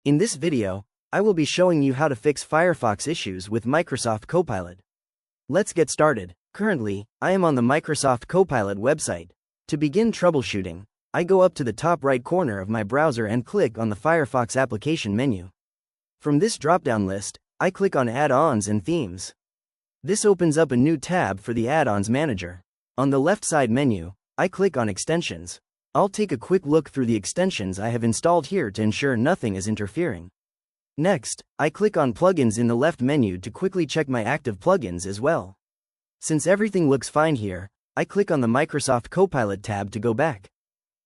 In this video, I will be showing you how to fix Firefox issues with Microsoft Copilot. Let's get started. Currently, I am on the Microsoft Copilot website. To begin troubleshooting, I go up to the top right corner of my browser and click on the Firefox application menu. From this drop-down list, I click on Add-ons and Themes. This opens up a new tab for the Add-ons Manager. On the left side menu, I click on Extensions. I'll take a quick look through the extensions I have installed here to ensure nothing is interfering. Next, I click on Plugins in the left menu to quickly check my active plugins as well. Since everything looks fine here, I click on the Microsoft Copilot tab to go back.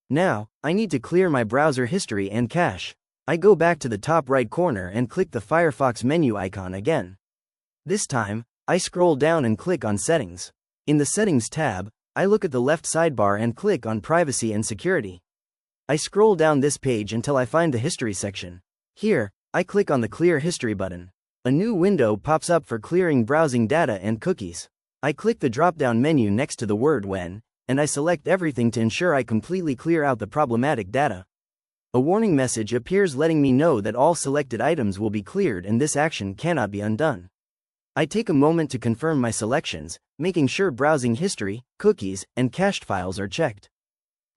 Now, I need to clear my browser history and cache. I go back to the top right corner and click the Firefox menu icon again. This time, I scroll down and click on Settings. In the Settings tab, I look at the left sidebar and click on Privacy and Security. I scroll down this page until I find the History section. Here, I click on the Clear History button. A new window pops up for clearing browsing data and cookies. I click the drop-down menu next to the word When, and I select everything to ensure I completely clear out the problematic data. A warning message appears letting me know that all selected items will be cleared and this action cannot be undone. I take a moment to confirm my selections, making sure browsing history, cookies, and cached files are checked.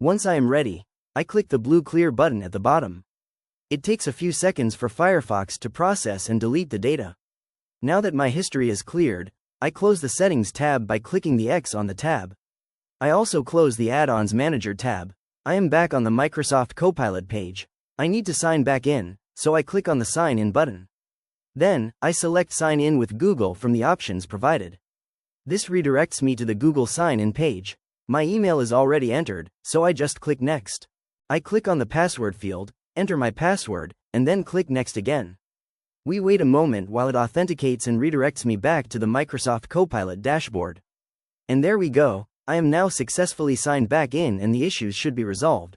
Once I am ready, I click the blue Clear button at the bottom. It takes a few seconds for Firefox to process and delete the data. Now that my history is cleared, I close the Settings tab by clicking the X on the tab. I also close the Add-ons Manager tab. I am back on the Microsoft Copilot page. I need to sign back in, so I click on the Sign In button. Then, I select Sign In with Google from the options provided. This redirects me to the Google Sign In page. My email is already entered, so I just click Next. I click on the Password field, enter my password, and then click Next again. We wait a moment while it authenticates and redirects me back to the Microsoft Copilot dashboard. And there we go, I am now successfully signed back in and the issues should be resolved.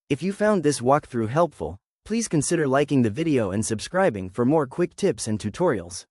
If you found this walkthrough helpful, please consider liking the video and subscribing for more quick tips and tutorials.